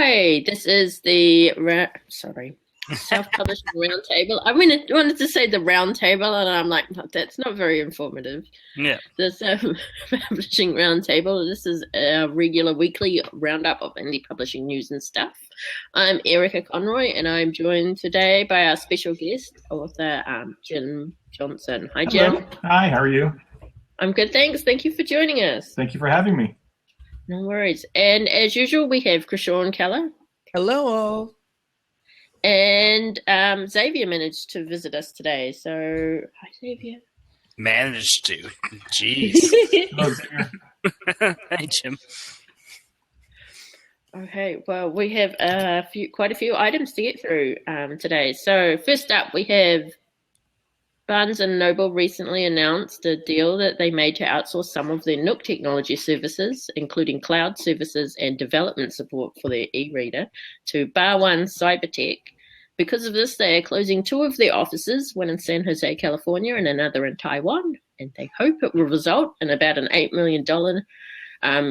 Hi, this is the self-publishing roundtable. wanted to say the roundtable, and I'm like, that's not very informative. Yeah. The self-publishing roundtable. This is a regular weekly roundup of indie publishing news and stuff. I'm Erica Conroy, and I'm joined today by our special guest, author Jim Johnson. Hi, Jim. Hello. Hi, how are you? I'm good, thanks. Thank you for joining us. Thank you for having me. No worries. And as usual, we have Chrishuan Keller. Hello all. And Xavier managed to visit us today. So, hi, Xavier. Managed to. Jeez. Hello, Xavier. Hey, Jim. Okay, well, we have quite a few items to get through today. So, first up, we have Barnes & Noble recently announced a deal that they made to outsource some of their Nook technology services, including cloud services and development support for their e-reader, to Bar One Cybertech. Because of this, they are closing 2 of their offices, one in San Jose, California, and another in Taiwan, and they hope it will result in about an $8 million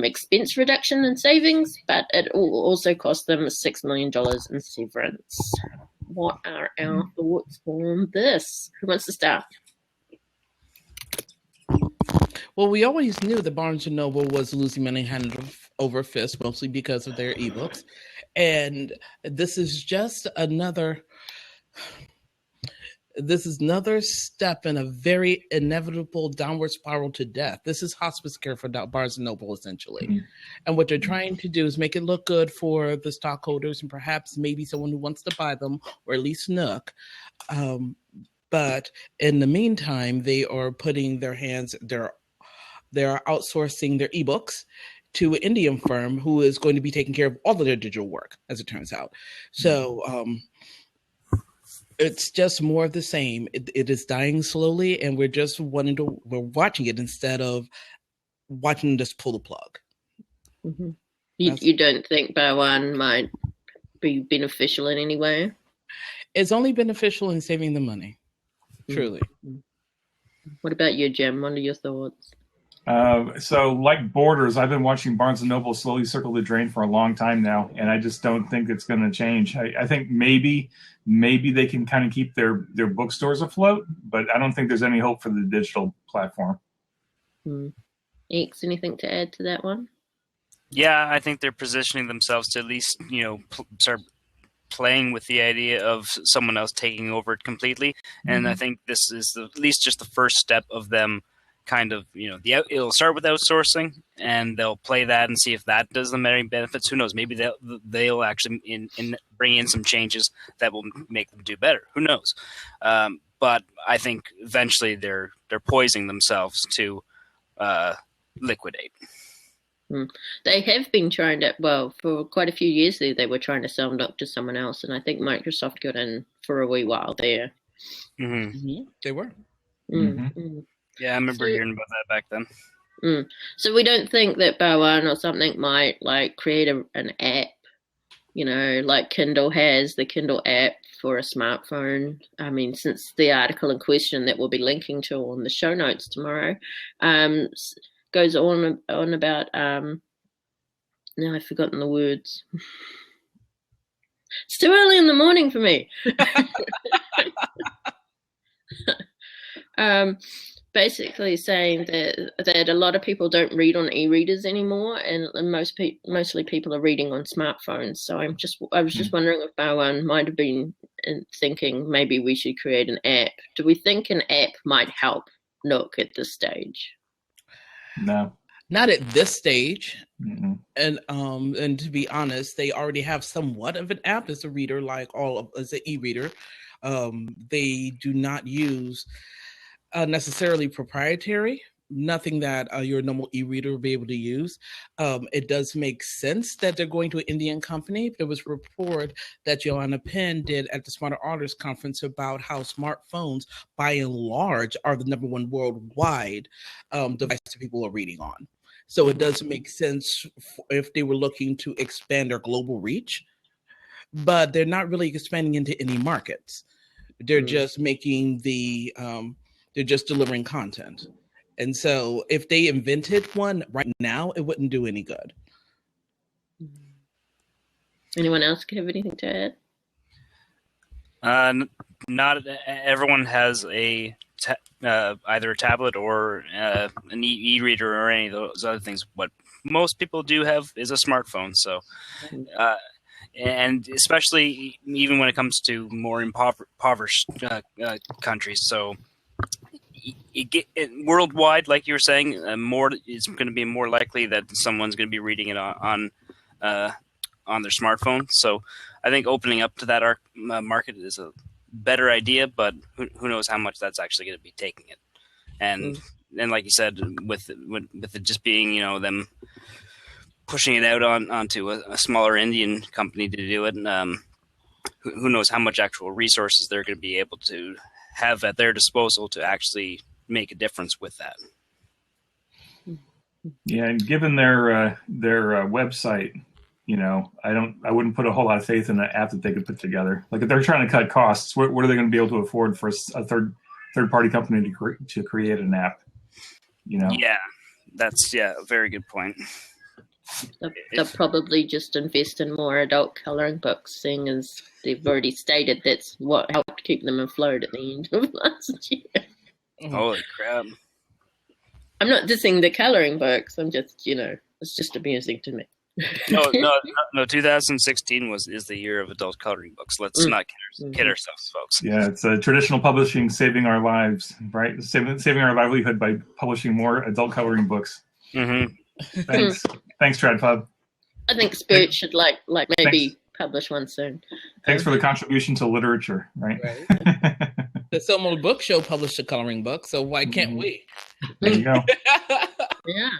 expense reduction in savings, but it will also cost them $6 million in severance. What are our thoughts on this? Who wants to start? Well, we always knew that Barnes & Noble was losing money hand over fist, mostly because of their eBooks. And this is just another step in a very inevitable downward spiral to death. This is hospice care for Barnes & Noble, essentially. Mm-hmm. And what they're trying to do is make it look good for the stockholders and perhaps maybe someone who wants to buy them, or at least Nook. But in the meantime, they are putting they're outsourcing their eBooks to an Indian firm who is going to be taking care of all of their digital work, as it turns out. So, it's just more of the same. It is dying slowly, and we're watching it instead of watching this pull the plug. Mm-hmm. You don't think Bar One might be beneficial in any way? It's only beneficial in saving the money, truly. Mm-hmm. What about you, Jim? What are your thoughts? So, like Borders, I've been watching Barnes & Noble slowly circle the drain for a long time now, and I just don't think it's going to change. I think maybe they can kind of keep their bookstores afloat, but I don't think there's any hope for the digital platform. X, anything to add to that one? Yeah, I think they're positioning themselves to at least, start playing with the idea of someone else taking over it completely. And I think this is at least just the first step of them kind of, it'll start with outsourcing, and they'll play that and see if that does them any benefits. Who knows? Maybe they'll actually bring in some changes that will make them do better. Who knows? But I think eventually they're poising themselves to liquidate. They have been trying to, for quite a few years there, they were trying to sell Nook to someone else, and I think Microsoft got in for a wee while there. Mm-hmm. Mm-hmm. They were. Mm-hmm. Yeah, I remember hearing about that back then. So we don't think that Bar One or something might create an app, like Kindle has the Kindle app for a smartphone. I mean, since the article in question that we'll be linking to on the show notes tomorrow goes on about now I've forgotten the words. It's too early in the morning for me. Basically saying that a lot of people don't read on e-readers anymore, and mostly people are reading on smartphones. So I was just wondering if Bar One might have been thinking maybe we should create an app. Do we think an app might help Nook at this stage? No, not at this stage. Mm-hmm. And to be honest, they already have somewhat of an app as a reader, as an e-reader. They do not use necessarily proprietary, nothing that your normal e-reader will be able to use. It does make sense that they're going to an Indian company. There was a report that Joanna Penn did at the Smarter Artists Conference about how smartphones, by and large, are the number one worldwide device that people are reading on. So it does make sense if they were looking to expand their global reach, but they're not really expanding into any markets. They're just making they're just delivering content. And so if they invented one right now, it wouldn't do any good. Anyone else have anything to add? Not everyone has a either a tablet or an e-reader or any of those other things. What most people do have is a smartphone. So, and especially even when it comes to more impoverished countries. So, worldwide, like you were saying, it's going to be more likely that someone's going to be reading it on their smartphone. So, I think opening up to that market is a better idea, but who knows how much that's actually going to be taking it. And like you said, with it just being, them pushing it out onto a smaller Indian company to do it, who knows how much actual resources they're going to be able to have at their disposal to actually make a difference with that. Yeah, and given their website, I wouldn't put a whole lot of faith in the app that they could put together. Like if they're trying to cut costs, what are they going to be able to afford for a third party company to create an app? Yeah, that's a very good point. They'll probably just invest in more adult coloring books, seeing as they've already stated that's what helped keep them afloat at the end of last year. Holy crap! I'm not dissing the coloring books. I'm just, it's just amusing to me. No. 2016 is the year of adult coloring books. Let's not kid ourselves, folks. Yeah, it's traditional publishing saving our lives, right? Saving our livelihood by publishing more adult coloring books. Mm-hmm. Thanks, TradPub. I think Spirit should maybe publish one soon. Thanks for the contribution to literature, right? The Selma Book Show published a coloring book, so why can't we? There you go. Yeah.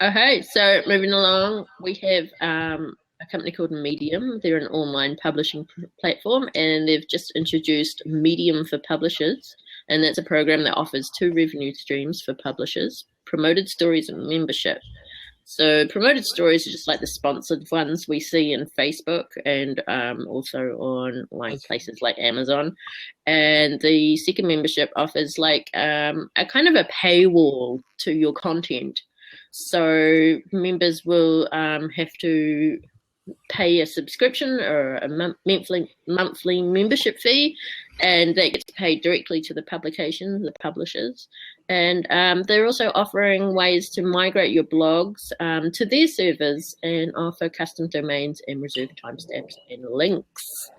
Okay, so moving along, we have a company called Medium. They're an online publishing platform, and they've just introduced Medium for Publishers, and that's a program that offers 2 revenue streams for publishers: promoted stories and membership. So promoted stories are just like the sponsored ones we see in Facebook and also on places like Amazon. And the second membership offers a kind of a paywall to your content. So members will have to pay a subscription or a monthly membership fee, and that gets paid directly to the publishers. And they're also offering ways to migrate your blogs to their servers and offer custom domains and reserve timestamps and links.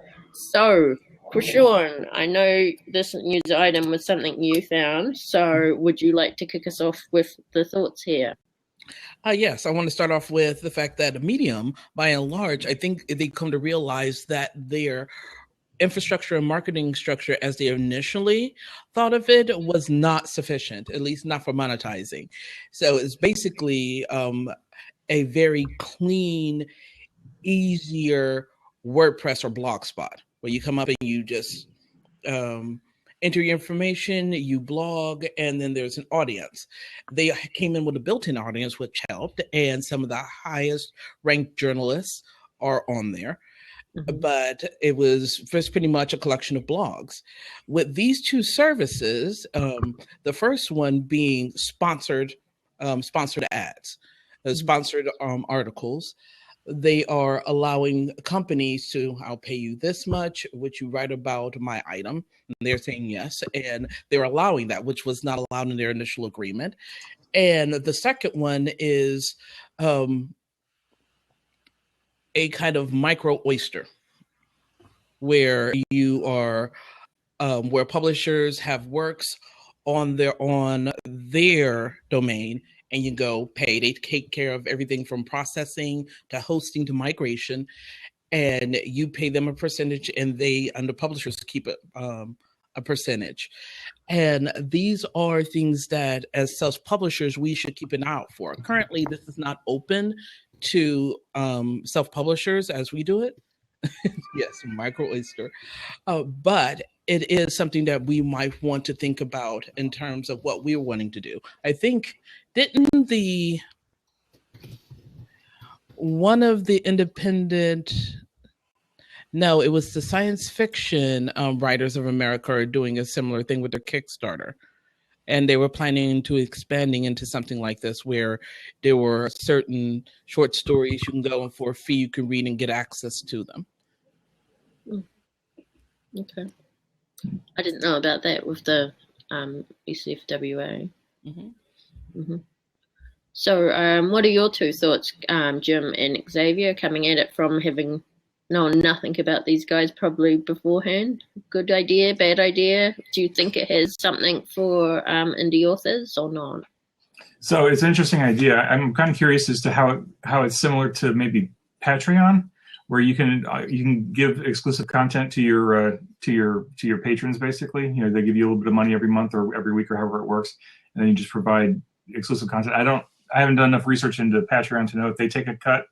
So, Chrishuan, I know this news item was something you found, so would you like to kick us off with the thoughts here? Yes, I want to start off with the fact that Medium, by and large, I think they come to realize that their infrastructure and marketing structure, as they initially thought of it, was not sufficient, at least not for monetizing. So it's basically a very clean, easier WordPress or Blogspot, where you come up and you just enter your information, you blog, and then there's an audience. They came in with a built-in audience, which helped, and some of the highest ranked journalists are on there. Mm-hmm. But it was first pretty much a collection of blogs. With these 2 services, the first one being sponsored ads, sponsored articles. They are allowing companies to, I'll pay you this much, would you write about my item? And they're saying yes, and they're allowing that, which was not allowed in their initial agreement. And the second one is a kind of micro oyster, where you are, where publishers have works on their domain, and you go pay. They take care of everything from processing to hosting to migration, and you pay them a percentage, and the publishers keep a percentage. And these are things that, as self-publishers, we should keep an eye out for. Currently, this is not open to self-publishers as we do it. Yes, micro oyster. But it is something that we might want to think about in terms of what we're wanting to do. I think, didn't one of the independent, no, it was the science fiction writers of America are doing a similar thing with their Kickstarter. and they were planning to expanding into something like this, where there were certain short stories you can go and for a fee you can read and get access to them. Okay. I didn't know about that with the ECFWA. So what are your two thoughts, Jim and Xavier, coming at it from having known nothing about these guys probably beforehand? Good idea, bad idea? Do you think it has something for indie authors or not? So it's an interesting idea. I'm kind of curious as to how it's similar to maybe Patreon, where you can give exclusive content to your patrons. Basically, they give you a little bit of money every month or every week or however it works, and then you just provide exclusive content. I haven't done enough research into Patreon to know if they take a cut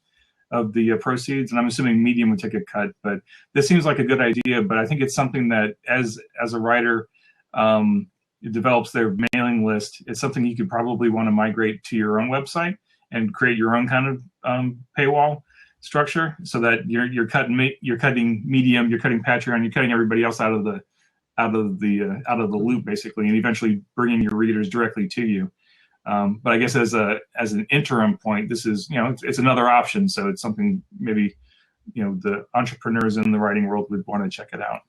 of the proceeds, and I'm assuming Medium would take a cut. But this seems like a good idea. But I think it's something that, as a writer, it develops their mailing list. It's something you could probably want to migrate to your own website and create your own kind of paywall structure, so that you're cutting Medium, you're cutting Patreon, you're cutting everybody else out of the loop, basically, and eventually bringing your readers directly to you. But I guess as an interim point, this is, it's another option. So it's something maybe, the entrepreneurs in the writing world would want to check it out.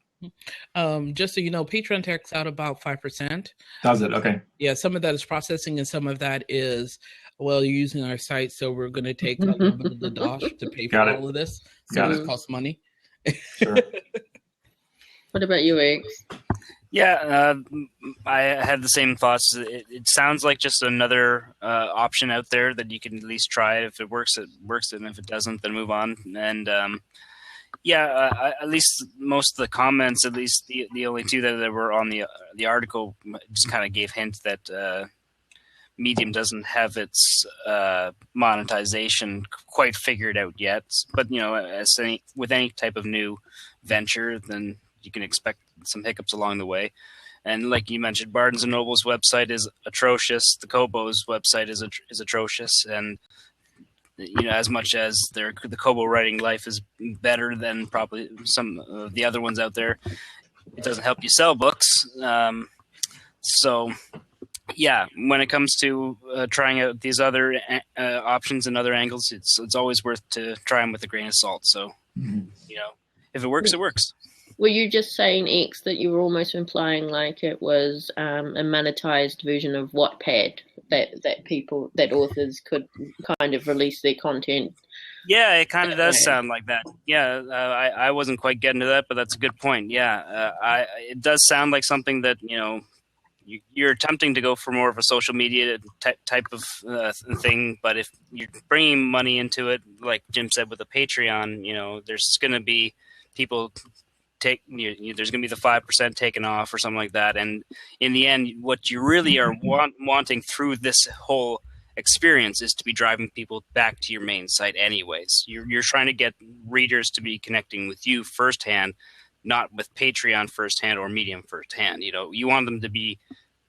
Just so you know, Patreon takes out about 5%. Does it? Okay. Yeah, some of that is processing, and some of that is, you're using our site, so we're going to take a little bit of the dosh to pay for all of this. So it costs money. Sure. What about you, Eggs? Yeah, I had the same thoughts. It sounds like just another option out there that you can at least try. If it works, it works, and if it doesn't, then move on. And at least most of the comments, at least the only two that were on the article, just kind of gave hints that Medium doesn't have its monetization quite figured out yet. But with any type of new venture, then you can expect some hiccups along the way. And like you mentioned, Barnes & Noble's website is atrocious. The Kobo's website is atrocious. And, as much as the Kobo writing life is better than probably some of the other ones out there, it doesn't help you sell books. So, yeah, when it comes to trying out these other options and other angles, it's always worth to try them with a grain of salt. So, if it works, it works. Were you just saying, X, that you were almost implying like it was a monetized version of Wattpad, that authors could kind of release their content? Yeah, it kind of does sound like that. Yeah, I wasn't quite getting to that, but that's a good point. Yeah, it does sound like something that, you're attempting to go for more of a social media type of thing, but if you're bringing money into it, like Jim said with the Patreon, there's going to be people there's going to be the 5% taken off or something like that. And in the end, what you really are wanting through this whole experience is to be driving people back to your main site anyways. You're trying to get readers to be connecting with you firsthand, not with Patreon firsthand or Medium firsthand. You want them to be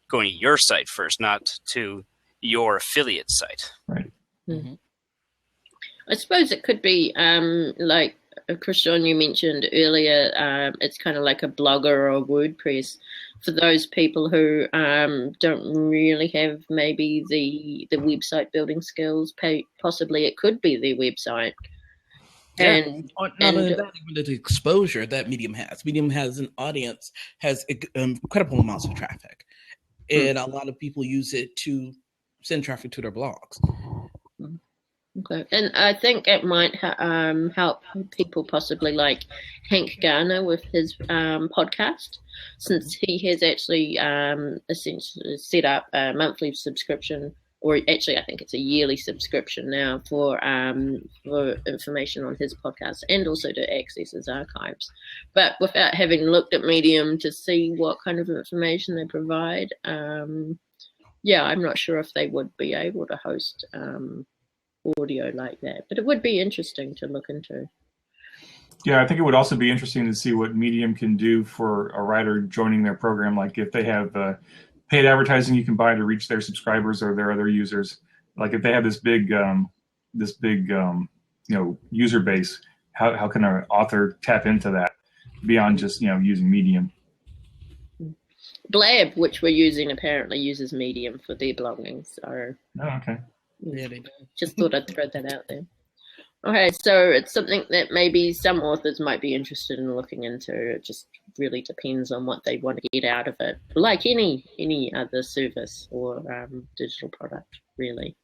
going to your site first, not to your affiliate site. Right. Mm-hmm. I suppose it could be like Chrishuan, you mentioned earlier, it's kind of like a Blogger or a WordPress for those people who don't really have maybe the website building skills. Possibly it could be their website. Yeah. And not only that, even the exposure that Medium has. Medium has an audience, has incredible amounts of traffic. And a lot of people use it to send traffic to their blogs. Okay, and I think it might help people possibly like Hank Garner with his podcast, since he has actually essentially set up a monthly subscription, or actually I think it's a yearly subscription now for information on his podcast and also to access his archives. But without having looked at Medium to see what kind of information they provide, I'm not sure if they would be able to host audio like that, but it would be interesting to look into. Yeah, I think it would also be interesting to see what Medium can do for a writer joining their program. Like if they have paid advertising you can buy to reach their subscribers or their other users. Like if they have this big user base, how can an author tap into that beyond just using Medium? Blab, which we're using, apparently uses Medium for their blogging. So, okay. Yeah, they do. Just thought I'd throw that out there. Okay, so it's something that maybe some authors might be interested in looking into. It just really depends on what they want to get out of it, like any other service or digital product, really.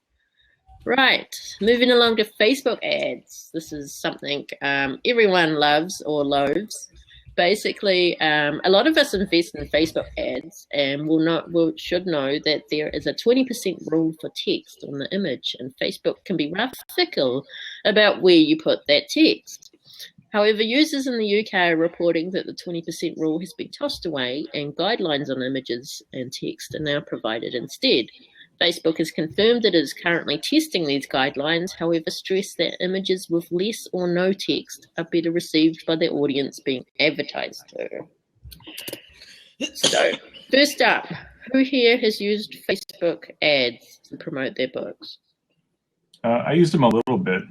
Right, moving along to Facebook ads. This is something everyone loves or loathes. Basically, a lot of us invest in Facebook ads, and should know that there is a 20% rule for text on the image, and Facebook can be rough fickle about where you put that text. However, users in the UK are reporting that the 20% rule has been tossed away, and guidelines on images and text are now provided instead. Facebook has confirmed it is currently testing these guidelines, however stressed that images with less or no text are better received by the audience being advertised to. So, first up, who here has used Facebook ads to promote their books? I used them a little bit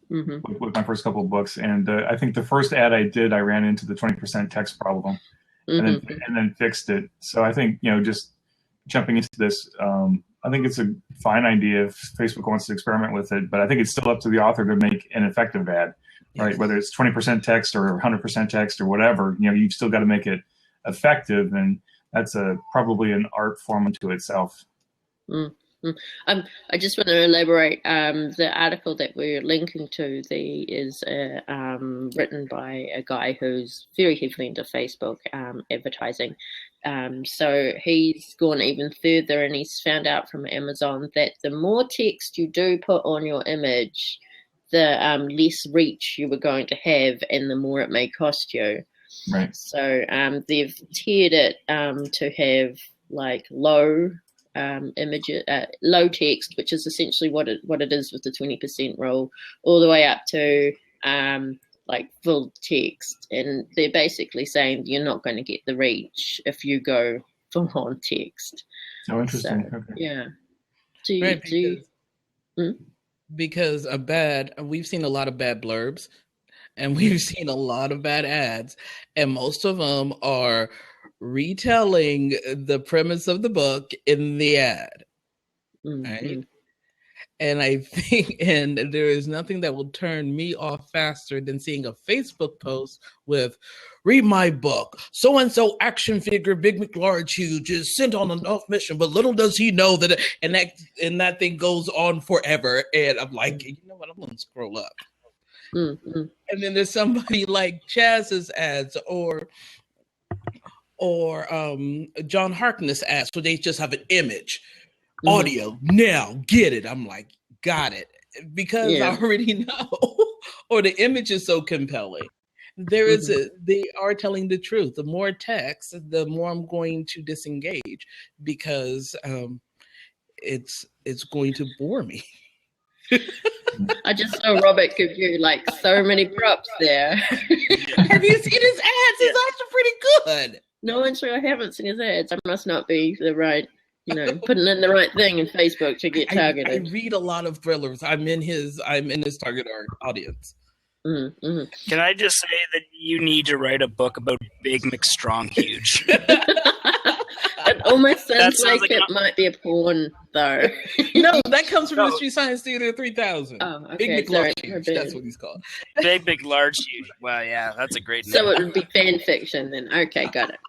with my first couple of books, and I think the first ad I did, I ran into the 20% text problem and then fixed it. So I think, just jumping into this, I think it's a fine idea if Facebook wants to experiment with it, but I think it's still up to the author to make an effective ad, right? Whether it's 20% text or 100% text or whatever, you've still got to make it effective, and that's probably an art form unto itself. I just want to elaborate. The article that we're linking to is written by a guy who's very heavily into Facebook advertising. So he's gone even further, and he's found out from Amazon that the more text you do put on your image, the less reach you were going to have, and the more it may cost you. Right. So they've tiered it to have like low text, which is essentially what it is with the 20% rule, all the way up to like full text, and they're basically saying you're not going to get the reach if you go full on text. Oh, interesting. So, okay. Yeah. Because we've seen a lot of bad blurbs, and we've seen a lot of bad ads, and most of them are retelling the premise of the book in the ad. Right? And I think, and there is nothing that will turn me off faster than seeing a Facebook post with, read my book, so-and-so action figure, big McLarge huge, is sent on an off mission, but little does he know that, and that thing goes on forever. And I'm like, you know what, I'm going to scroll up. And then there's somebody like Chaz's ads or John Harkness ads, where they just have an image. Audio, now get it. I'm like, got it, because I already know. Or the image is so compelling. They are telling the truth. The more text, the more I'm going to disengage, because it's going to bore me. I just saw Robert give you like so many props there. Have you seen his ads? His ads are pretty good. No, actually, I haven't seen his ads. I must not be the right, putting in the right thing in Facebook to get targeted. I read a lot of thrillers. I'm in his target audience. Can I just say that you need to write a book about Big McStrong Huge? It almost sounds like it might be a porn, though. No, that comes from Mystery Science Theater 3000. Oh, okay. Big McLarge Huge, that's what he's called. Big McLarge Huge. Well, yeah, that's a great name. So it would be fan fiction then. Okay, got it.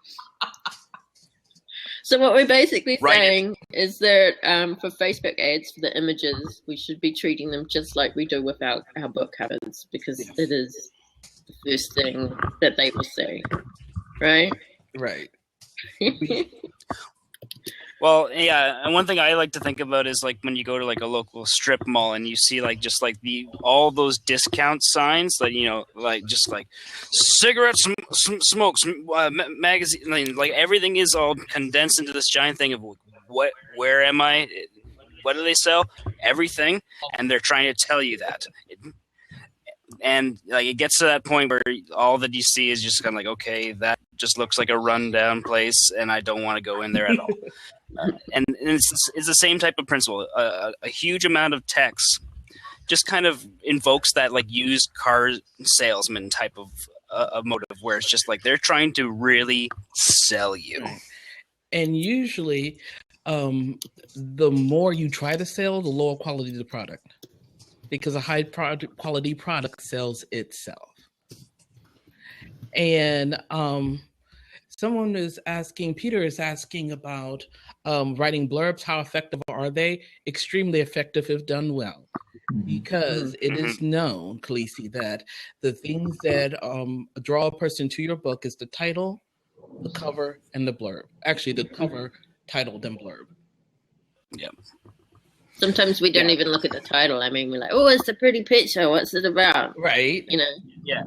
So what we're basically saying is that for Facebook ads, for the images, we should be treating them just like we do with our book covers, because it is the first thing that they will see, right? Right. Well, yeah, and one thing I like to think about is like when you go to like a local strip mall and you see like just like all those discount signs, like just like cigarettes, smokes, magazine, like everything is all condensed into this giant thing of where am I? What do they sell? Everything, and they're trying to tell you that. And like it gets to that point where all that you see is just kind of like, okay, that just looks like a rundown place, and I don't want to go in there at all. And it's the same type of principle. A huge amount of text just kind of invokes that like used car salesman type of motive, where it's just like they're trying to really sell you. And usually, the more you try to sell, the lower quality the product, because a high quality product sells itself. And someone is asking, Peter is asking about writing blurbs. How effective are they? Extremely effective if done well. Because it is known, Khaleesi, that the things that draw a person to your book is the title, the cover, and the blurb. Actually, the cover, title, then blurb. Yeah. Sometimes we don't even look at the title. I mean, we're like, oh, it's a pretty picture. What's it about? Right. You know? Yeah.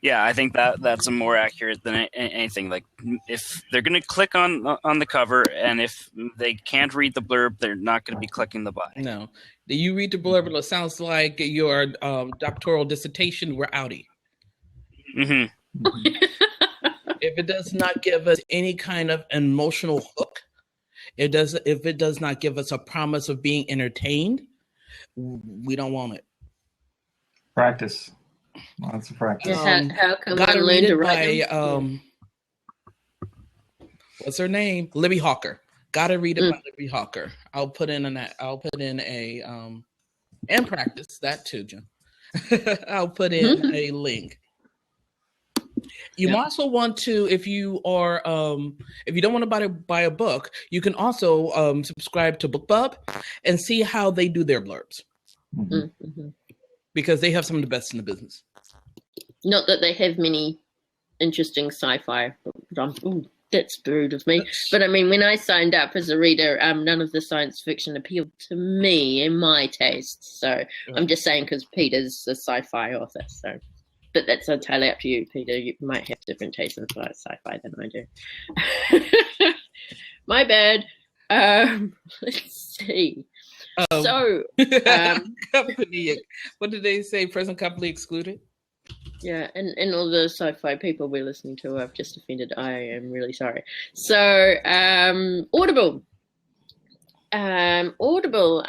Yeah, I think that's a more accurate than anything. Like, if they're going to click on the cover, and if they can't read the blurb, they're not going to be clicking the buy. No. You read the blurb, it sounds like your doctoral dissertation, we're outie. If it does not give us any kind of emotional hook, if it does not give us a promise of being entertained, we don't want it. Practice. Lots of practice. How can gotta one read learn to it write by what's her name? Libby Hawker. Gotta read it by Libby Hawker. I'll put in a and practice that too, Jim. I'll put in a link. You also want to, if you don't want to buy a book, you can also subscribe to BookBub and see how they do their blurbs. Because they have some of the best in the business. Not that they have many interesting sci-fi. That's rude of me. But I mean, when I signed up as a reader, none of the science fiction appealed to me in my tastes. So I'm just saying because Peter's a sci-fi author. So, but that's entirely up to you, Peter. You might have different tastes in sci-fi than I do. My bad. Let's see. So, company, what did they say? Present company excluded? Yeah, and all the sci-fi people we're listening to, I've just offended. I am really sorry. So, Audible. Audible,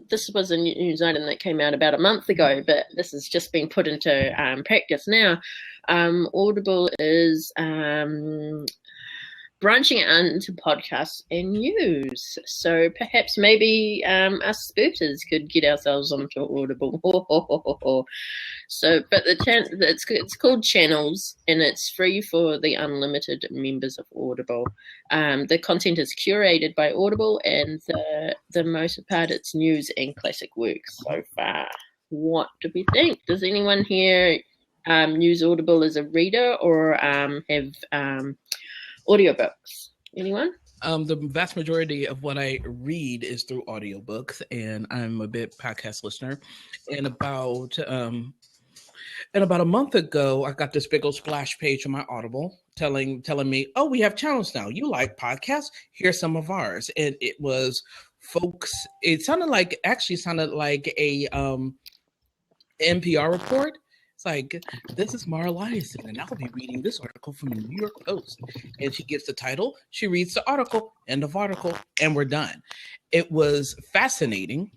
this was a news item that came out about a month ago, but this has just been put into practice now. Audible is branching out into podcasts and news. So perhaps maybe us spooters could get ourselves onto Audible. So, but it's called Channels, and it's free for the unlimited members of Audible. The content is curated by Audible, and the most part it's news and classic works so far. What do we think? Does anyone here use Audible as a reader or have audiobooks? Anyone? The vast majority of what I read is through audiobooks, and I'm a big podcast listener. And about a month ago, I got this big old splash page on my Audible telling me, "Oh, we have channels now. You like podcasts? Here's some of ours." And it was folks. It sounded like a NPR report. It's like, this is Mara Liasson, and I'll be reading this article from the New York Post. And she gives the title, she reads the article, end of article, and we're done. It was fascinating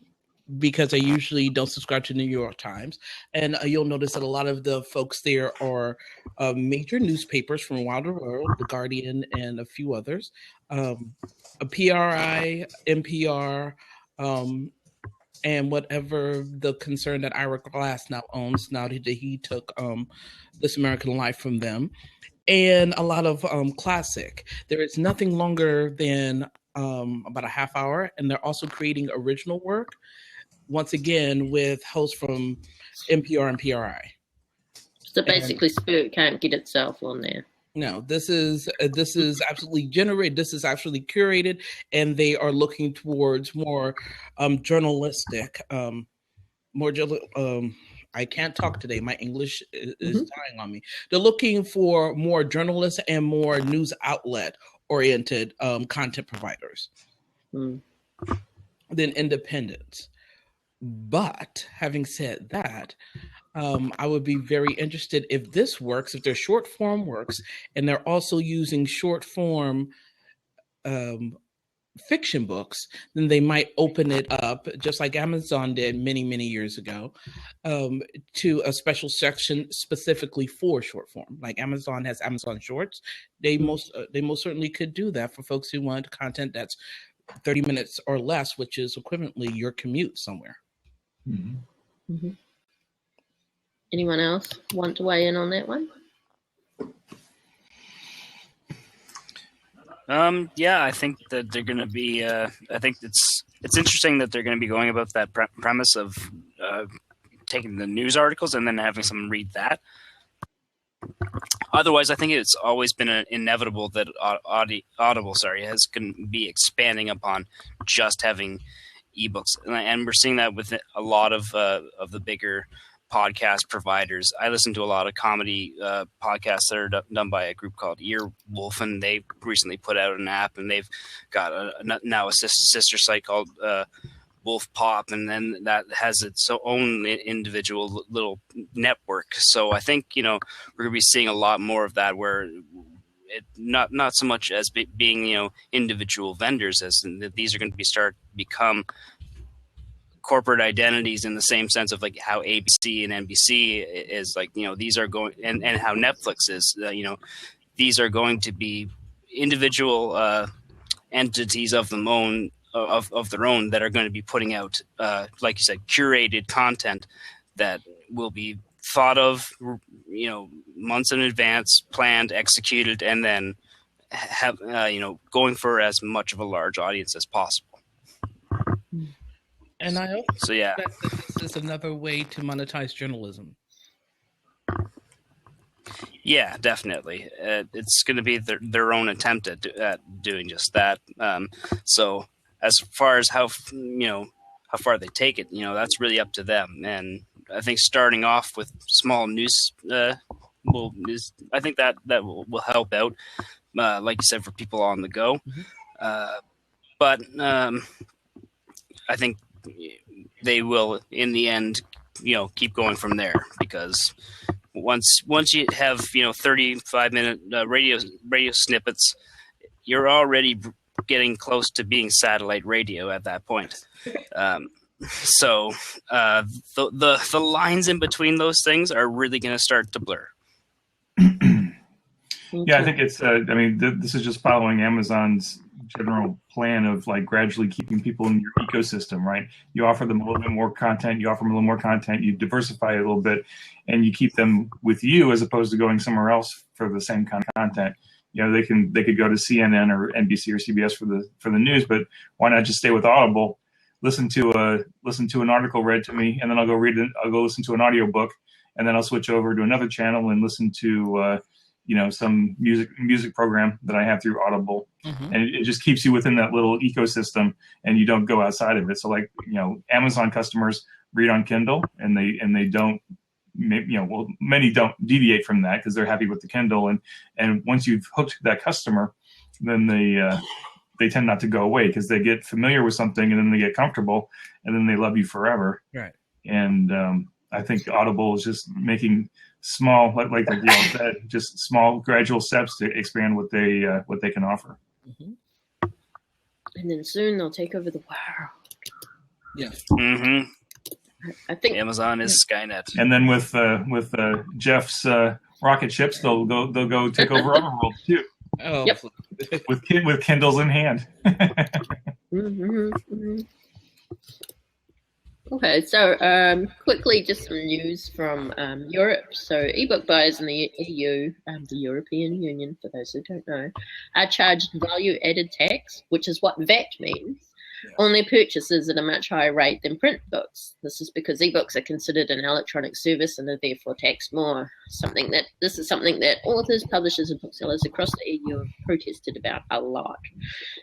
because I usually don't subscribe to the New York Times. And you'll notice that a lot of the folks there are major newspapers from around the world, The Guardian and a few others, a PRI, NPR, and whatever the concern that Ira Glass now owns, now that he took This American Life from them, and a lot of classic. There is nothing longer than about a half hour, and they're also creating original work, once again, with hosts from NPR and PRI. So basically, Spirit can't get itself on there. No, this is absolutely generated. This is actually curated, and they are looking towards more journalistic, I can't talk today. My English is dying on me. They're looking for more journalists and more news outlet-oriented content providers than independents. But having said that, I would be very interested if this works, if their short form works, and they're also using short form fiction books, then they might open it up, just like Amazon did many, many years ago, to a special section specifically for short form. Like Amazon has Amazon Shorts. They most certainly could do that for folks who want content that's 30 minutes or less, which is equivalently your commute somewhere. Mm-hmm. Mm-hmm. Anyone else want to weigh in on that one? Yeah, I think that they're going to be. I think it's interesting that they're going to be going about that premise of taking the news articles and then having someone read that. Otherwise, I think it's always been inevitable that Audible, has going to be expanding upon just having ebooks, and we're seeing that with a lot of the bigger podcast providers. I listen to a lot of comedy podcasts that are done by a group called Earwolf, and they recently put out an app, and they've got now a sister site called Wolf Pop, and then that has its own individual little network. So I think we're going to be seeing a lot more of that, where it not so much as being individual vendors, as these are going to become corporate identities, in the same sense of like how ABC and NBC is, like these are going, and how Netflix is, these are going to be individual entities of their own that are going to be putting out, like you said, curated content that will be thought of months in advance, planned, executed, and then have going for as much of a large audience as possible. And I hope so. Yeah, that this is another way to monetize journalism. Yeah, definitely. It's going to be their own attempt at doing just that. So as far as how far they take it, that's really up to them. And I think starting off with small news, I think that will help out. Like you said, for people on the go. Mm-hmm. But I think they will, in the end, keep going from there, because once you have 35-minute radio snippets, you're already getting close to being satellite radio at that point. So the lines in between those things are really going to start to blur. Yeah, I think it's. This is just following Amazon's general plan of like gradually keeping people in your ecosystem, right? You offer them a little bit more content, you diversify it a little bit, and you keep them with you as opposed to going somewhere else for the same kind of content. They could go to CNN or NBC or CBS for the news, but why not just stay with Audible, listen to an article read to me, and then I'll go listen to an audiobook, and then I'll switch over to another channel and listen to some music program that I have through Audible. Mm-hmm. And it just keeps you within that little ecosystem, and you don't go outside of it. So like, Amazon customers read on Kindle, and they don't, many don't deviate from that because they're happy with the Kindle. And once you've hooked that customer, then they tend not to go away because they get familiar with something, and then they get comfortable, and then they love you forever. Right. And I think Audible is just making small, like y'all said, just small, gradual steps to expand what they can offer. Mm-hmm. And then soon they'll take over the world. Yes. Mm-hmm. I think Amazon is Skynet. And then with Jeff's rocket ships, they'll go take over other worlds too. Oh. Yep. with Kindles in hand. Mm-hmm, mm-hmm. Okay, so quickly, just some news from Europe. So ebook buyers in the EU, the European Union, for those who don't know, are charged value-added tax, which is what VAT means, on their purchases at a much higher rate than print books. This is because ebooks are considered an electronic service and are therefore taxed more. This is something that authors, publishers, and booksellers across the EU have protested about a lot.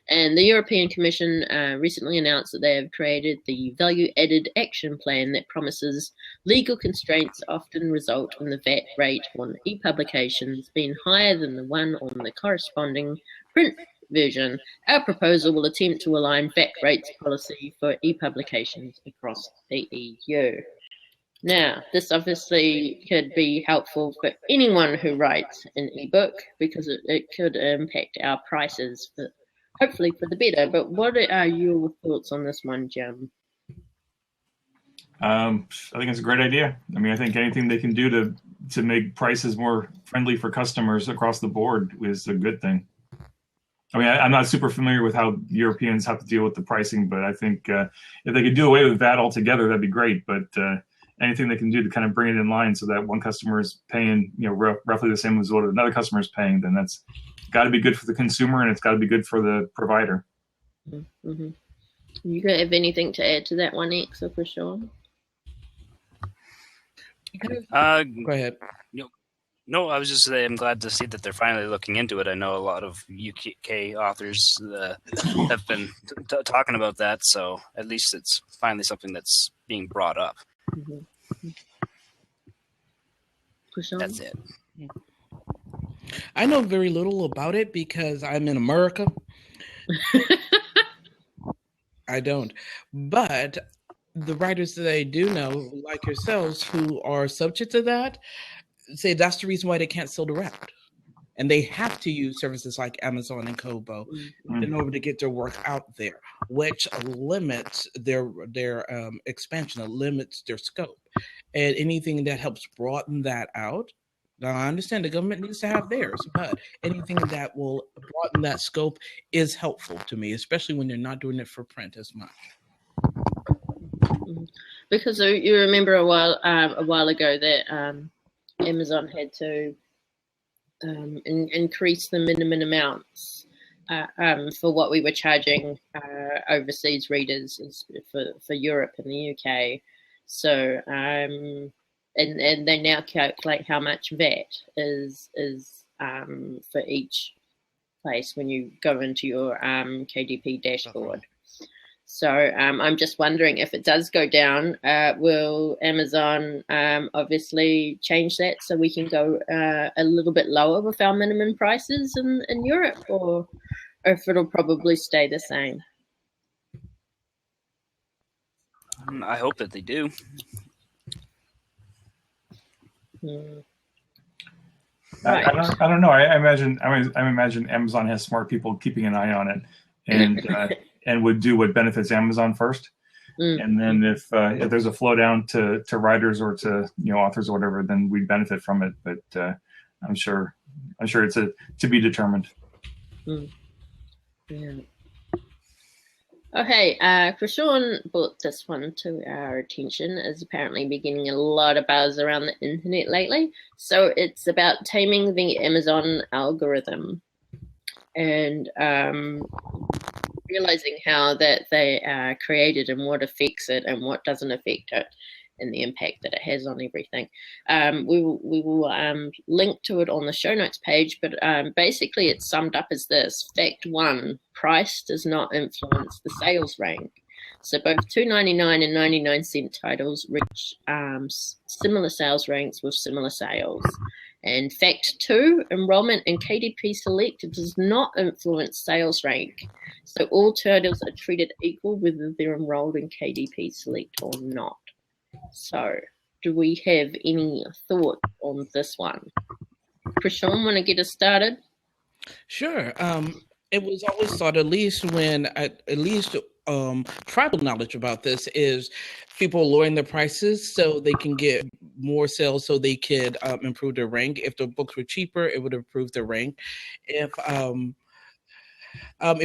And the European Commission recently announced that they have created the Value-Added Action Plan that promises legal constraints often result in the VAT rate on e-publications being higher than the one on the corresponding print version. Our proposal will attempt to align VAT rates policy for e-publications across the EU. Now, this obviously could be helpful for anyone who writes an ebook because it could impact our prices hopefully for the better. But what are your thoughts on this one, Jim? I think it's a great idea. I mean, I think anything they can do to make prices more friendly for customers across the board is a good thing. I mean, I'm not super familiar with how Europeans have to deal with the pricing, but I think if they could do away with VAT altogether, that'd be great. But anything they can do to kind of bring it in line so that one customer is paying, roughly the same as what another customer is paying, then that's got to be good for the consumer and it's got to be good for the provider. Mm-hmm. You gonna have anything to add to that one, X or Chrishuan? Go ahead. No, I was just saying I'm glad to see that they're finally looking into it. I know a lot of UK authors have been talking about that, so at least it's finally something that's being brought up. Mm-hmm. That's it. I know very little about it because I'm in America. I don't. But the writers that I do know, like yourselves, who are subject to that, say that's the reason why they can't sell direct. And they have to use services like Amazon and Kobo in order to get their work out there, which limits their expansion, it limits their scope. And anything that helps broaden that out, now I understand the government needs to have theirs, but anything that will broaden that scope is helpful to me, especially when they're not doing it for print as much. Because you remember a while ago that Amazon had to increase the minimum amounts for what we were charging overseas readers for Europe and the UK. So and they now calculate how much VAT is for each place when you go into your KDP dashboard. So I'm just wondering if it does go down, will Amazon obviously change that so we can go a little bit lower with our minimum prices in Europe, or if it'll probably stay the same? I hope that they do. Right. I don't know. I imagine Amazon has smart people keeping an eye on it, and and would do what benefits Amazon first. And then if there's a flow down to writers or to authors or whatever, then we benefit from it. But I'm sure it's to be determined. Yeah. Okay, Chrishuan brought this one to our attention, as apparently been getting a lot of buzz around the internet lately. So it's about taming the Amazon algorithm and realizing how that they are created and what affects it and what doesn't affect it, and the impact that it has on everything. We will link to it on the show notes page, but basically it's summed up as this. Fact 1, price does not influence the sales rank. So both $2.99 and 99-cent titles reach similar sales ranks with similar sales. And fact 2, enrollment in KDP Select does not influence sales rank. So all titles are treated equal whether they're enrolled in KDP Select or not. So, do we have any thought on this one? Chrishuan, want to get us started? Sure. It was always thought, at least tribal knowledge about this is people lowering their prices so they can get more sales, so they could improve their rank. If the books were cheaper, it would improve their rank. If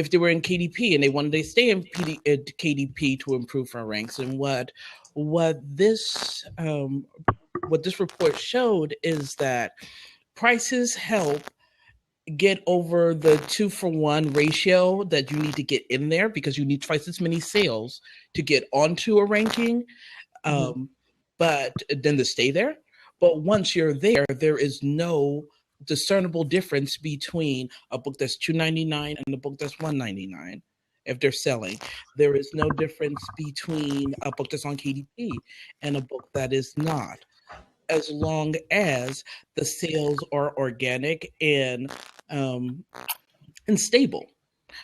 they were in KDP and they wanted to stay in KDP to improve our ranks, and what this report showed is that prices help get over the 2-for-1 ratio that you need to get in there, because you need twice as many sales to get onto a ranking, but then to stay there. But once you're there, there is no discernible difference between a book that's $2.99 and a book that's $1.99. If they're selling, there is no difference between a book that's on KDP and a book that is not, as long as the sales are organic and stable.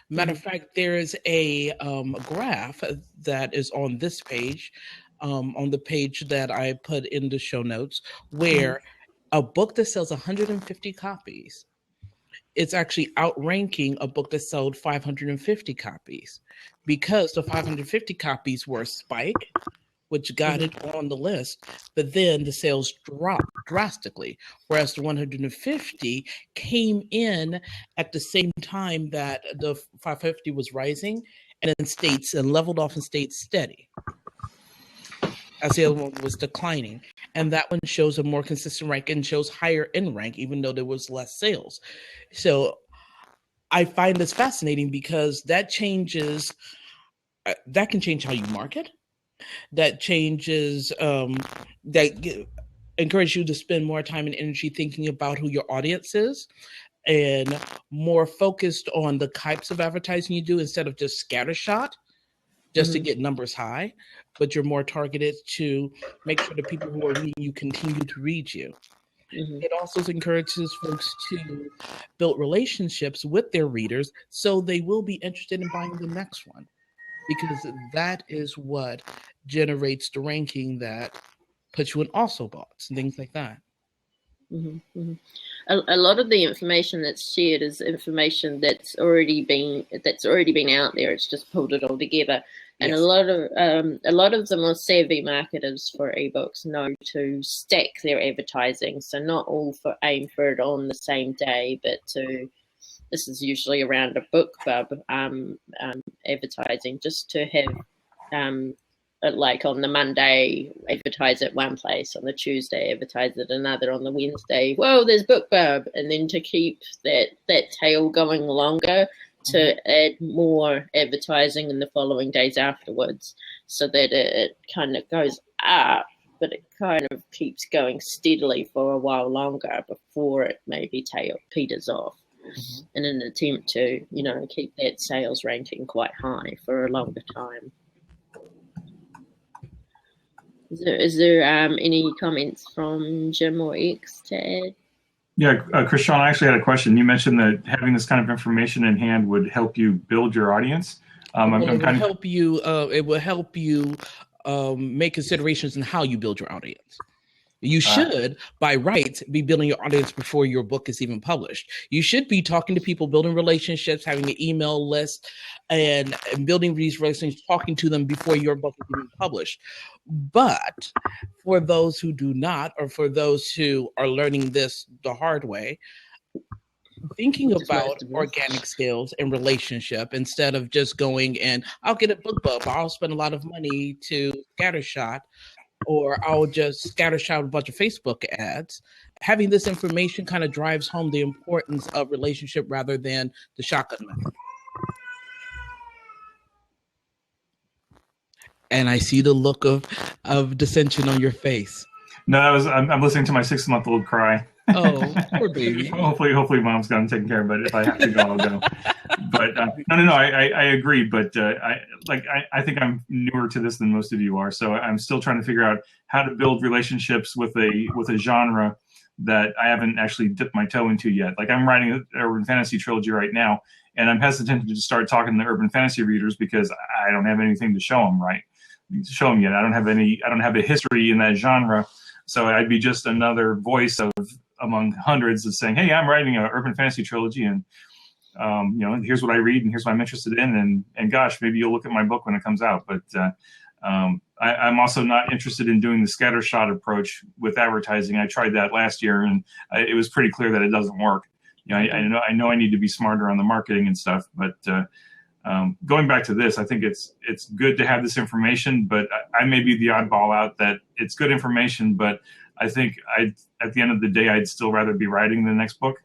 Matter of fact, there is a graph that is on this page, on the page that I put in the show notes, where a book that sells 150 copies it's actually outranking a book that sold 550 copies, because the 550 copies were a spike, which got it on the list, but then the sales dropped drastically, whereas the 150 came in at the same time that the 550 was rising, and then states and leveled off and stayed steady as the other one was declining. And that one shows a more consistent rank and shows higher in rank, even though there was less sales. So I find this fascinating because that changes, that can change how you market. That changes, encourages you to spend more time and energy thinking about who your audience is, and more focused on the types of advertising you do instead of just scattershot just to get numbers high, but you're more targeted to make sure the people who are reading you continue to read you. It also encourages folks to build relationships with their readers so they will be interested in buying the next one, because that is what generates the ranking that puts you in also boughts and things like that. A lot of the information that's shared is information that's already been out there. It's just pulled it all together. And a lot of the more savvy marketers for ebooks know to stack their advertising. So not all aim for it on the same day, but this is usually around a BookBub advertising, just to have like on the Monday advertise at one place, on the Tuesday advertise at another, on the Wednesday, whoa, there's BookBub, and then to keep that tail going longer, to add more advertising in the following days afterwards, so that it kind of goes up, but it kind of keeps going steadily for a while longer before it maybe peters off, in an attempt to, keep that sales ranking quite high for a longer time. Is there any comments from Jim or X to add? Yeah, Chrishuan, I actually had a question. You mentioned that having this kind of information in hand would help you build your audience. It will help you make considerations in how you build your audience. You should, by rights, be building your audience before your book is even published. You should be talking to people, building relationships, having an email list, and building these relationships, talking to them before your book is even published. But for those who do not, or for those who are learning this the hard way, thinking about organic sales and relationship instead of just going and I'll get a BookBub, I'll spend a lot of money to scattershot, or I'll just scattershot a bunch of Facebook ads. Having this information kind of drives home the importance of relationship rather than the shotgun method. And I see the look of dissension on your face. No, I'm listening to my 6-month-old cry. Oh, poor baby. Hopefully mom's got him taken care of, but if I have to go, I'll go. But no, I agree. But I think I'm newer to this than most of you are. So I'm still trying to figure out how to build relationships with a genre that I haven't actually dipped my toe into yet. Like, I'm writing an urban fantasy trilogy right now, and I'm hesitant to just start talking to urban fantasy readers because I don't have anything to show them yet. I don't have a history in that genre. So I'd be just another voice among hundreds of saying, hey, I'm writing an urban fantasy trilogy, and here's what I read and here's what I'm interested in, and gosh, maybe you'll look at my book when it comes out. But I'm also not interested in doing the scattershot approach with advertising. I tried that last year, and it was pretty clear that it doesn't work. I know I need to be smarter on the marketing and stuff, but going back to this, I think it's good to have this information, but I may be the oddball out that it's good information, but I think at the end of the day, I'd still rather be writing the next book.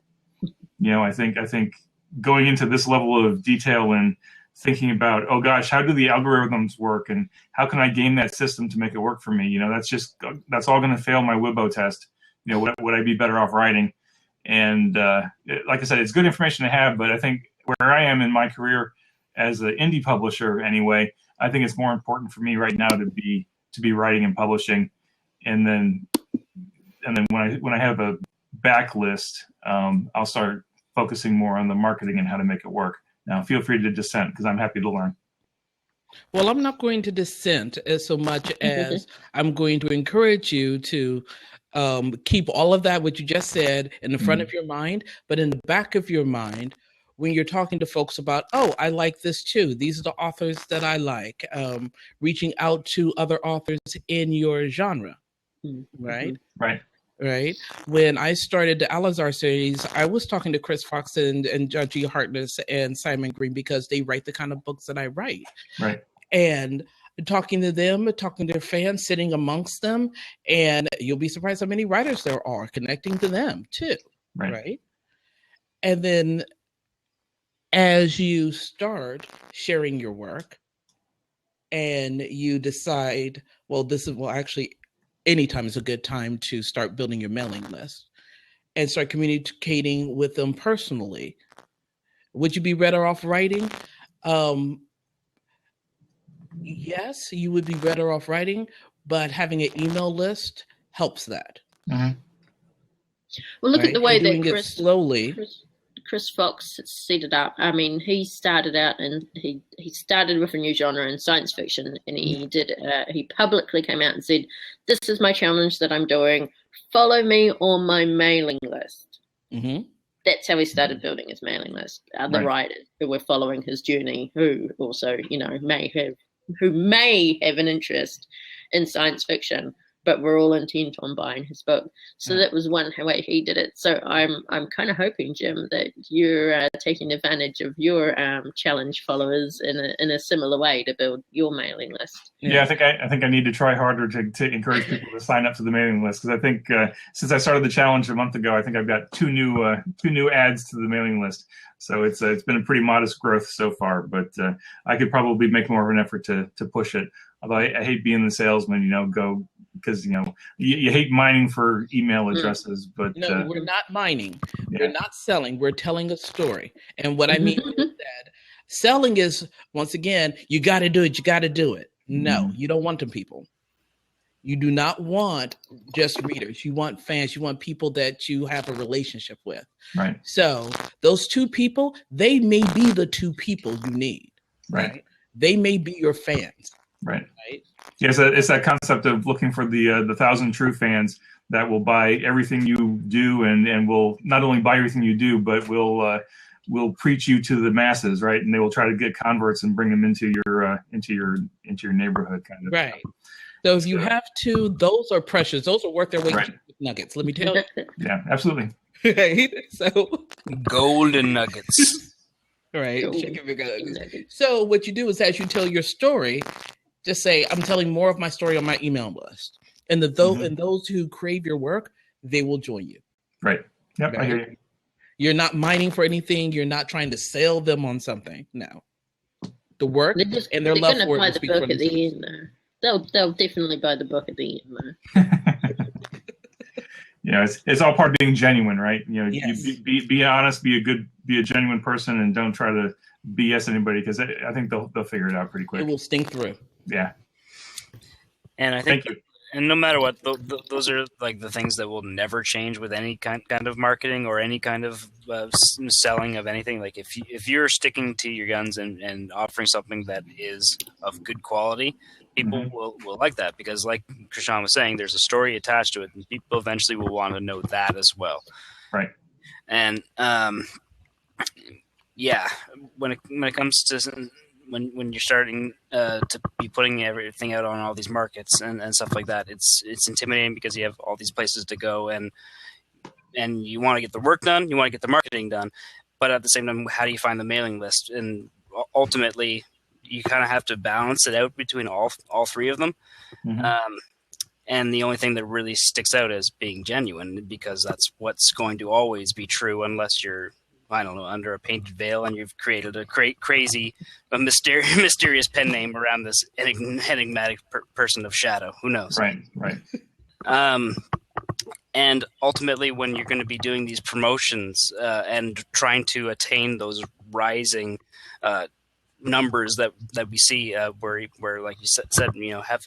I think going into this level of detail and thinking about, oh gosh, how do the algorithms work, and how can I game that system to make it work for me? That's all going to fail my Wibbo test. Would I be better off writing? And like I said, it's good information to have, but I think where I am in my career as an indie publisher, anyway, I think it's more important for me right now to be writing and publishing, and then when I have a backlist, I'll start focusing more on the marketing and how to make it work. Now, feel free to dissent because I'm happy to learn. Well, I'm not going to dissent as so much as I'm going to encourage you to keep all of that, what you just said, in the front of your mind, but in the back of your mind, when you're talking to folks about, oh, I like this too. These are the authors that I like. Reaching out to other authors in your genre, right? Right. When I started the Alazar series, I was talking to Chris Fox and G. Hartness and Simon Green because they write the kind of books that I write. Right. And talking to them, talking to their fans, sitting amongst them, and you'll be surprised how many writers there are, connecting to them too. Right. And then as you start sharing your work and you decide, well, actually, anytime is a good time to start building your mailing list and start communicating with them personally. Would you be better off writing? Yes, you would be better off writing, but having an email list helps that. Well, look at the way that Chris Fox set it up. I mean, he started out and he started with a new genre in science fiction, and he publicly came out and said, "This is my challenge that I'm doing. Follow me on my mailing list." That's how he started building his mailing list. Other writers who were following his journey, who also, may have an interest in science fiction, but we're all intent on buying his book. So that was one way he did it. So I'm kind of hoping, Jim, that you're taking advantage of your challenge followers in a similar way to build your mailing list. Yeah, I think I need to try harder to encourage people to sign up to the mailing list, because I think since I started the challenge a month ago, I think I've got two new ads to the mailing list. So it's been a pretty modest growth so far, but I could probably make more of an effort to push it. Although I hate being the salesman, because you hate mining for email addresses. But no, we're not mining. Yeah. We're not selling. We're telling a story. And what I mean is that selling is, once again, you got to do it. You got to do it. No, you don't want them people. You do not want just readers. You want fans. You want people that you have a relationship with. Right. So those two people, they may be the two people you need. Right. They may be your fans. Right. Yes, it's that concept of looking for the 1,000 true fans that will buy everything you do, and will not only buy everything you do, but will preach you to the masses, right? And they will try to get converts and bring them into your neighborhood, kind of. Right. So if you have to, those are precious. Those are worth their weight in nuggets. Let me tell you. Yeah, absolutely. Right. So golden nuggets. Right. So what you do is, as you tell your story, just say, I'm telling more of my story on my email list. And and those who crave your work, they will join you. Right. Yep, right? I hear you. You're not mining for anything. You're not trying to sell them on something. No. The work and their love for it. They're going to buy the book at the end, though. They'll definitely buy the book at the end, though. It's all part of being genuine, right? Yes. You be honest, be a genuine person, and don't try to BS anybody, because I think they'll figure it out pretty quick. It will stink through. Yeah. And I think, thank you. And no matter what, those are like the things that will never change with any kind of marketing or any kind of selling of anything. Like if you're sticking to your guns and offering something that is of good quality, people will like that, because like Chrishuan was saying, there's a story attached to it, and people eventually will want to know that as well. Right. And when it comes to when you're starting to be putting everything out on all these markets and stuff like that, it's intimidating, because you have all these places to go, and you want to get the work done, you want to get the marketing done, but at the same time, how do you find the mailing list? And ultimately, you kind of have to balance it out between all three of them. And the only thing that really sticks out is being genuine, because that's what's going to always be true, unless you're, I don't know, under a painted veil and you've created a crazy, mysterious pen name around this enigmatic person of shadow. Who knows? Right. And ultimately, when you're going to be doing these promotions and trying to attain those rising numbers that we see, where like you said,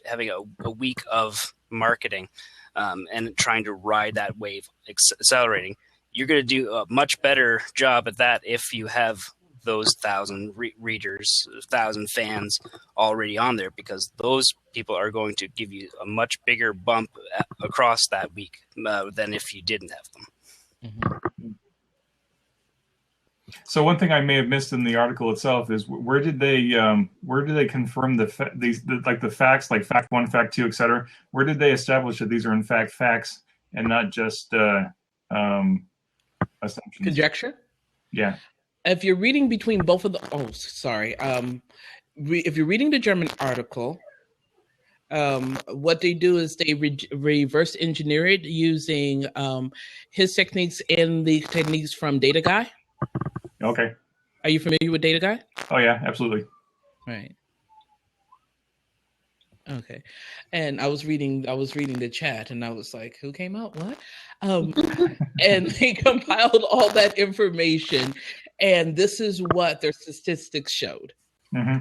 having a week of marketing and trying to ride that wave, accelerating, you're going to do a much better job at that if you have those 1,000 readers, 1,000 fans already on there, because those people are going to give you a much bigger bump across that week than if you didn't have them. Mm-hmm. So one thing I may have missed in the article itself is where did they confirm the facts, like fact 1, fact 2, etc. Where did they establish that these are in fact facts and not just assumptions? Conjecture? Yeah. If you're reading between both of the, if you're reading the German article, what they do is they reverse engineer it using his techniques and the techniques from Data Guy. Okay. Are you familiar with Data Guy? Oh yeah, absolutely. Right. Okay. And I was reading the chat, and I was like, who came out? What? And they compiled all that information, and this is what their statistics showed. Mm-hmm.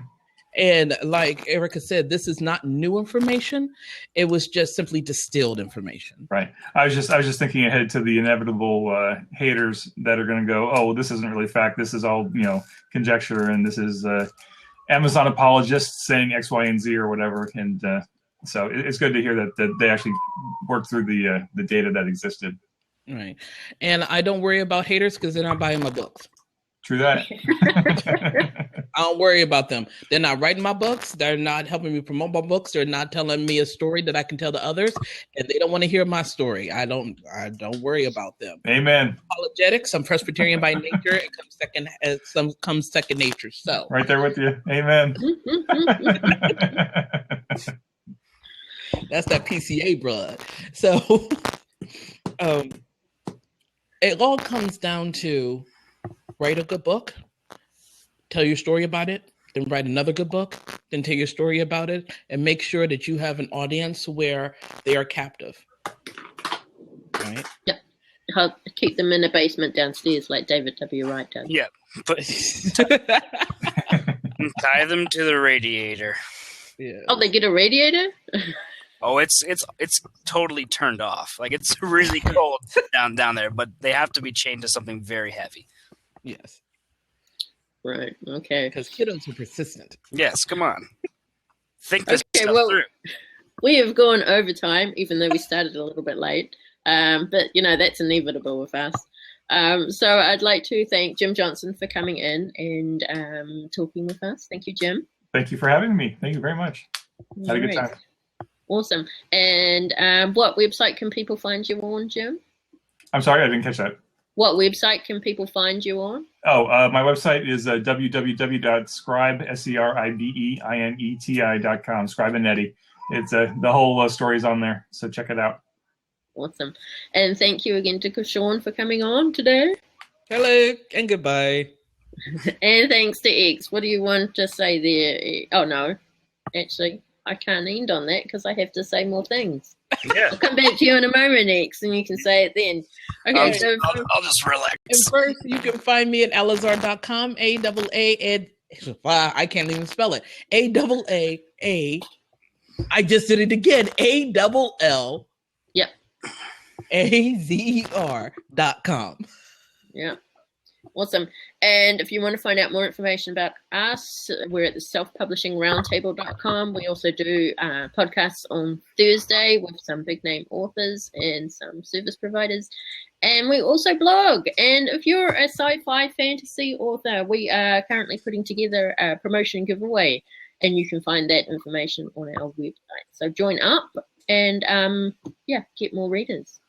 And like Erica said, this is not new information. It was just simply distilled information. Right. I was just thinking ahead to the inevitable haters that are going to go, oh, well, this isn't really fact. This is all, conjecture, and this is Amazon apologists saying X, Y, and Z or whatever. And so it's good to hear that they actually worked through the data that existed. Right. And I don't worry about haters because they're not buying my books. True that. I don't worry about them. They're not writing my books. They're not helping me promote my books. They're not telling me a story that I can tell to others. And they don't want to hear my story. I don't worry about them. Amen. Apologetics. I'm Presbyterian by nature. It comes second nature. So right there with you. Amen. That's that PCA blood. So it all comes down to write a good book, tell your story about it, then write another good book, then tell your story about it, and make sure that you have an audience where they are captive. Right? Yep. I'll keep them in the basement downstairs like David W. Wright does. Yeah. Tie them to the radiator. Yeah. Oh, they get a radiator? Oh, it's totally turned off. Like, it's really cold down there, but they have to be chained to something very heavy. Yes. Right. Okay. Because kiddos are persistent. Yes, come on. Think this stuff through. We have gone over time, even though we started a little bit late. But that's inevitable with us. So I'd like to thank Jim Johnson for coming in and talking with us. Thank you, Jim. Thank you for having me. Thank you very much. Had a good time. Awesome. And what website can people find you on, Jim? I'm sorry, I didn't catch that. What website can people find you on? Oh, my website is www.scribeineti.com. Scribeinetti. It's the whole story's on there, so check it out. Awesome. And thank you again to Chrishuan for coming on today. Hello and goodbye. And thanks to X. What do you want to say there? Oh, no. Actually, I can't end on that because I have to say more things. Yeah. I'll come back to you in a moment, X, and you can say it then. Okay, I'll just relax. And first, you can find me at alazar.com, A-A-A, I can't even spell it. A-A-A, I just did it again, A-L-L. Yep. A-Z-E-R.com. Yeah. Awesome. And if you want to find out more information about us, we're at the self-publishing-roundtable.com. We also do podcasts on Thursday with some big name authors and some service providers. And we also blog. And if you're a sci-fi fantasy author, we are currently putting together a promotion giveaway. And you can find that information on our website. So join up and, get more readers.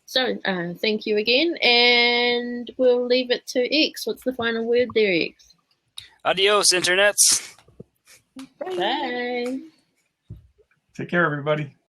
So thank you again, and we'll leave it to X. What's the final word there, X? Adios, internets. Bye. Take care, everybody.